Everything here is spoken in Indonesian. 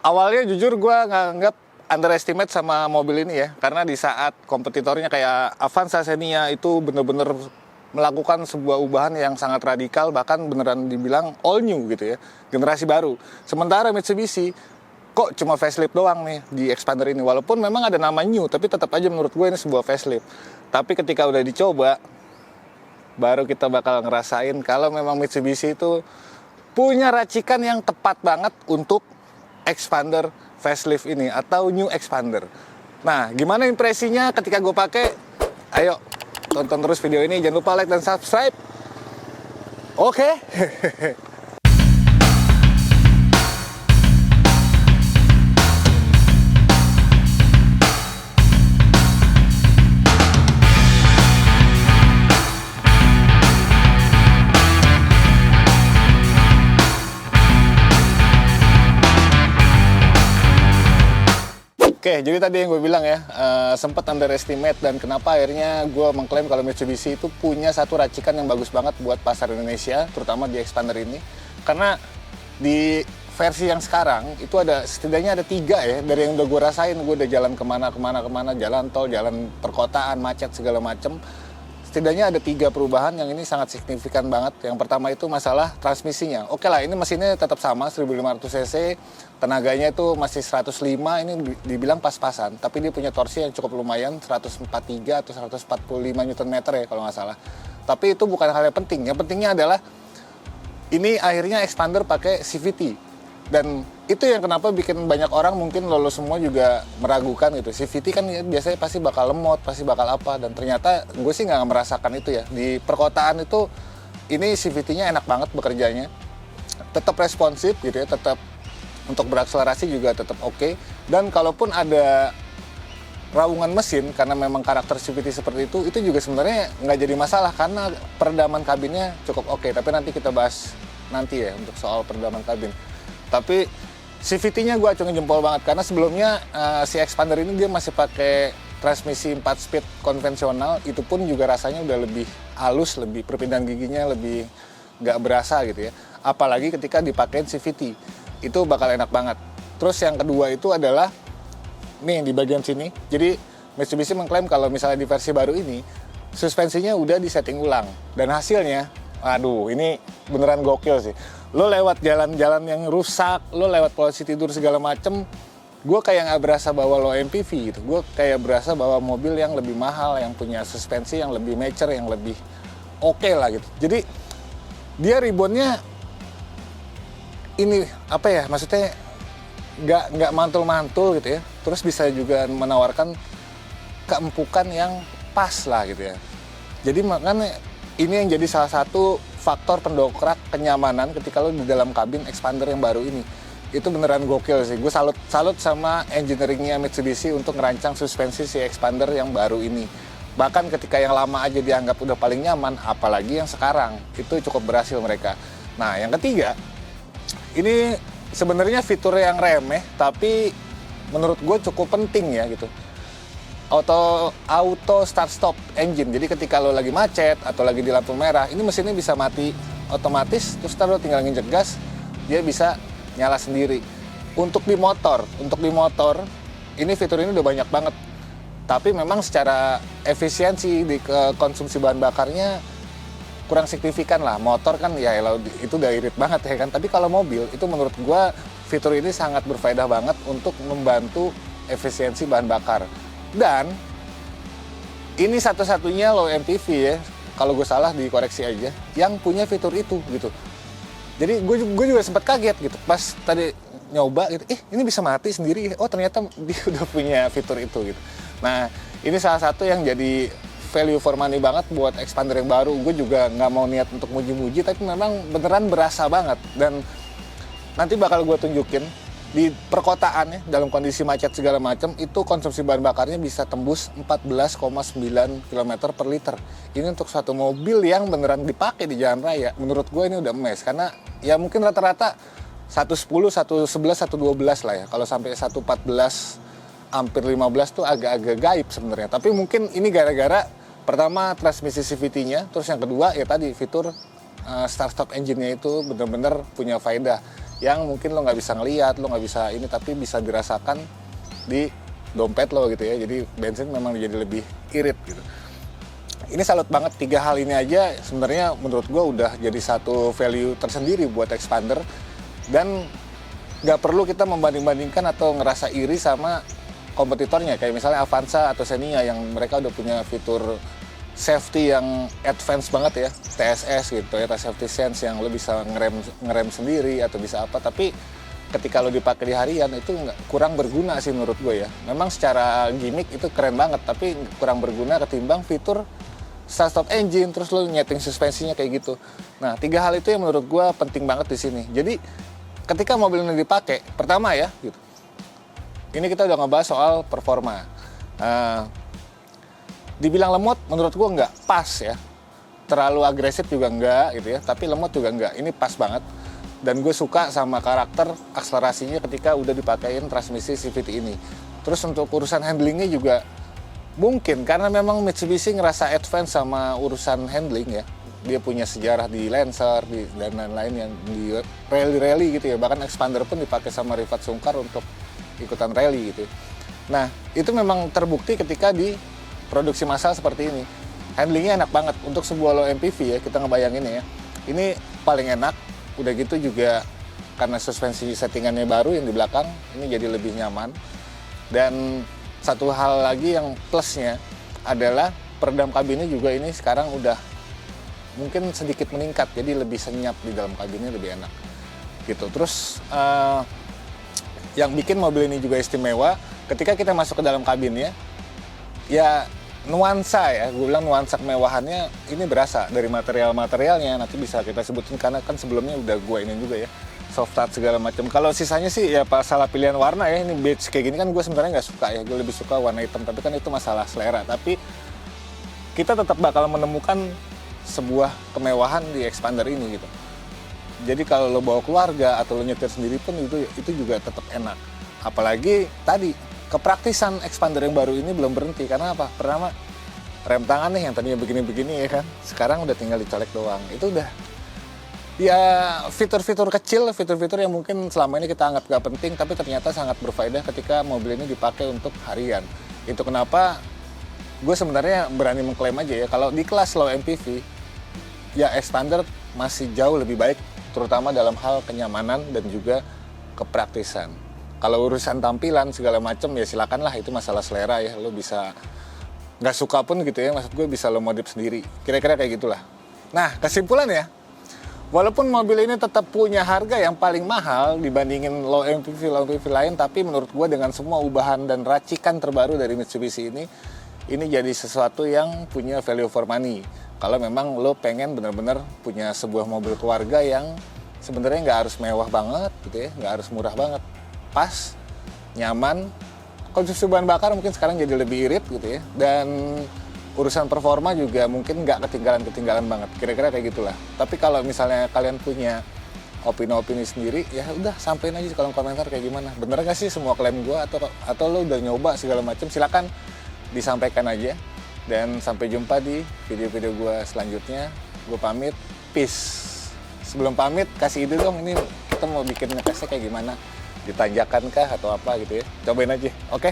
Awalnya jujur gue nganggap underestimate sama mobil ini ya, karena di saat kompetitornya kayak Avanza, Xenia itu bener-bener melakukan sebuah ubahan yang sangat radikal, bahkan beneran dibilang all new gitu ya, generasi baru. Sementara Mitsubishi kok cuma facelift doang nih di Xpander ini, walaupun memang ada nama new, tapi tetap aja menurut gue ini sebuah facelift. Tapi ketika udah dicoba, baru kita bakal ngerasain kalau memang Mitsubishi itu punya racikan yang tepat banget untuk Xpander facelift ini atau new Xpander. Nah, gimana impresinya ketika gue pakai? Ayo tonton terus video ini, jangan lupa like dan subscribe. Oke. Oke, jadi tadi yang gue bilang ya, sempat underestimate dan kenapa akhirnya gue mengklaim kalau Mitsubishi itu punya satu racikan yang bagus banget buat pasar Indonesia, terutama di Xpander ini. Karena di versi yang sekarang itu setidaknya ada 3 ya, dari yang udah gue rasain, gue udah jalan kemana, jalan tol, jalan perkotaan, macet segala macem. Setidaknya ada 3 perubahan yang ini sangat signifikan banget. Yang pertama itu masalah transmisinya. Oke lah, ini mesinnya tetap sama 1500 cc, tenaganya itu masih 105, ini dibilang pas-pasan. Tapi dia punya torsi yang cukup lumayan, 143 atau 145 Nm ya kalau nggak salah. Tapi itu bukan hal yang penting. Yang pentingnya adalah ini akhirnya Xpander pakai CVT. Dan itu yang kenapa bikin banyak orang, mungkin lo semua juga meragukan gitu. CVT kan biasanya pasti bakal lemot, pasti bakal apa. Dan ternyata gue sih nggak merasakan itu ya. Di perkotaan itu ini CVT-nya enak banget bekerjanya. Tetap responsif gitu ya, tetap untuk berakselerasi juga tetap oke. Dan kalaupun ada raungan mesin karena memang karakter CVT seperti itu juga sebenarnya nggak jadi masalah karena peredaman kabinnya cukup oke. Tapi nanti kita bahas nanti ya untuk soal peredaman kabin. Tapi CVT-nya gue acungin jempol banget karena sebelumnya si Xpander ini dia masih pakai transmisi 4 speed konvensional, itu pun juga rasanya udah lebih halus, lebih perpindahan giginya lebih nggak berasa gitu ya. Apalagi ketika dipakein CVT, itu bakal enak banget. Terus yang kedua itu adalah nih di bagian sini. Jadi Mitsubishi mengklaim kalau misalnya di versi baru ini suspensinya udah disetting ulang dan hasilnya, aduh ini beneran gokil sih. Lo lewat jalan-jalan yang rusak, lo lewat posisi tidur segala macem, gue kayak nggak berasa bawa lo MPV gitu. Gue kayak berasa bawa mobil yang lebih mahal, yang punya suspensi yang lebih mature, yang lebih oke lah gitu. Jadi dia ribbonnya ini apa ya, maksudnya nggak mantul-mantul gitu ya. Terus bisa juga menawarkan keempukan yang pas lah gitu ya. Jadi makanya ini yang jadi salah satu faktor pendongkrak kenyamanan ketika lo di dalam kabin Xpander yang baru ini. Itu beneran gokil sih. Gue salut sama engineeringnya Mitsubishi untuk ngerancang suspensi si Xpander yang baru ini. Bahkan ketika yang lama aja dianggap udah paling nyaman, apalagi yang sekarang. Itu cukup berhasil mereka. Nah, yang ketiga, ini sebenarnya fitur yang remeh, tapi menurut gue cukup penting ya gitu. Auto start stop engine. Jadi ketika lo lagi macet atau lagi di lampu merah, ini mesinnya bisa mati otomatis, terus lo tinggal nginjek gas, dia bisa nyala sendiri. Untuk di motor ini fitur ini udah banyak banget. Tapi memang secara efisiensi di konsumsi bahan bakarnya kurang signifikan lah. Motor kan ya itu udah irit banget ya kan. Tapi kalau mobil itu menurut gua fitur ini sangat berfaedah banget untuk membantu efisiensi bahan bakar. Dan ini satu-satunya low MPV ya, kalau gue salah dikoreksi aja, yang punya fitur itu gitu. Jadi gue juga sempat kaget gitu pas tadi nyoba gitu, ini bisa mati sendiri. Oh ternyata dia udah punya fitur itu gitu. Nah ini salah satu yang jadi value for money banget buat Xpander yang baru. Gue juga nggak mau niat untuk muji-muji, tapi memang beneran berasa banget. Dan nanti bakal gue tunjukin di perkotaan ya, dalam kondisi macet segala macam, itu konsumsi bahan bakarnya bisa tembus 14,9 km per liter. Ini untuk satu mobil yang beneran dipakai di jalan raya. Menurut gue ini udah emes, karena ya mungkin rata-rata 110, 111, 112 lah ya. Kalau sampai 114, hampir 15 tuh agak-agak gaib sebenarnya. Tapi mungkin ini gara-gara pertama transmisi CVT-nya, terus yang kedua ya tadi fitur start-stop engine-nya itu bener-bener punya faedah. yang mungkin lo nggak bisa ngelihat, lo nggak bisa ini, tapi bisa dirasakan di dompet lo gitu ya. Jadi bensin memang jadi lebih irit gitu. Ini salut banget, 3 hal ini aja sebenarnya menurut gue udah jadi satu value tersendiri buat Xpander. Dan nggak perlu kita membanding-bandingkan atau ngerasa iri sama kompetitornya. Kayak misalnya Avanza atau Xenia yang mereka udah punya fitur safety yang advance banget ya, TSS gitu ya, Safety Sense, yang lo bisa ngerem sendiri atau bisa apa, tapi ketika lo dipakai di harian itu kurang berguna sih menurut gue ya. Memang secara gimmick itu keren banget, tapi kurang berguna ketimbang fitur start stop engine, terus lo nyeting suspensinya kayak gitu. Nah, 3 hal itu yang menurut gue penting banget di sini. Jadi ketika mobil ini dipakai, pertama ya gitu, ini kita udah ngebahas soal performa. Dibilang lemot, menurut gue nggak pas ya. Terlalu agresif juga nggak gitu ya, tapi lemot juga nggak. Ini pas banget. Dan gue suka sama karakter akselerasinya ketika udah dipakein transmisi CVT ini. Terus untuk urusan handlingnya juga mungkin, karena memang Mitsubishi ngerasa advance sama urusan handling ya. Dia punya sejarah di Lancer dan lain-lain yang di rally-rally gitu ya. Bahkan Xpander pun dipakai sama Rifat Sungkar untuk ikutan rally gitu. Nah, itu memang terbukti ketika di produksi massal seperti ini. Handlingnya enak banget untuk sebuah low MPV ya, kita ngebayangin ya. Ini paling enak, udah gitu juga karena suspensi settingannya baru yang di belakang, ini jadi lebih nyaman. Dan satu hal lagi yang plusnya adalah peredam kabinnya juga ini sekarang udah mungkin sedikit meningkat, jadi lebih senyap di dalam kabinnya, lebih enak gitu. Terus yang bikin mobil ini juga istimewa, ketika kita masuk ke dalam kabinnya, ya nuansa ya, gue bilang nuansa kemewahannya ini berasa dari material-materialnya, nanti bisa kita sebutin karena kan sebelumnya udah gue ini juga ya, soft touch segala macam. Kalau sisanya sih ya pas salah pilihan warna ya, ini beige kayak gini kan gue sebenarnya nggak suka ya, gue lebih suka warna hitam, tapi kan itu masalah selera. Tapi kita tetap bakal menemukan sebuah kemewahan di Xpander ini gitu. Jadi kalau lo bawa keluarga atau lo nyetir sendiri pun itu juga tetap enak. Apalagi tadi kepraktisan Xpander yang baru ini belum berhenti. Karena apa? Pertama, rem tangan nih yang tadinya begini-begini ya kan, sekarang udah tinggal dicolek doang. Itu udah ya fitur-fitur kecil, fitur-fitur yang mungkin selama ini kita anggap gak penting, tapi ternyata sangat berfaedah ketika mobil ini dipakai untuk harian. Itu kenapa gue sebenarnya berani mengklaim aja ya, kalau di kelas low MPV ya Xpander masih jauh lebih baik, terutama dalam hal kenyamanan dan juga kepraktisan. Kalau urusan tampilan segala macam ya silakan lah, itu masalah selera ya, lo bisa nggak suka pun gitu ya, maksud gue bisa lo modif sendiri, kira-kira kayak gitulah. Nah, kesimpulan ya, walaupun mobil ini tetap punya harga yang paling mahal dibandingin low MPV lain, tapi menurut gue dengan semua ubahan dan racikan terbaru dari Mitsubishi ini jadi sesuatu yang punya value for money. Kalau memang lo pengen bener-bener punya sebuah mobil keluarga yang sebenarnya nggak harus mewah banget gitu ya, nggak harus murah banget, pas, nyaman, konsumsi bahan bakar mungkin sekarang jadi lebih irit gitu ya, dan urusan performa juga mungkin nggak ketinggalan banget, kira-kira kayak gitulah. Tapi kalau misalnya kalian punya opini-opini sendiri, ya udah sampein aja di kolom komentar kayak gimana. Bener nggak sih semua klaim gue, atau lo udah nyoba segala macam, silakan disampaikan aja. Dan sampai jumpa di video-video gue selanjutnya. Gue pamit, peace. Sebelum pamit, kasih ide dong, ini kita mau bikin ngetesnya kayak gimana, ditanjakan kah atau apa gitu ya, cobain aja, oke?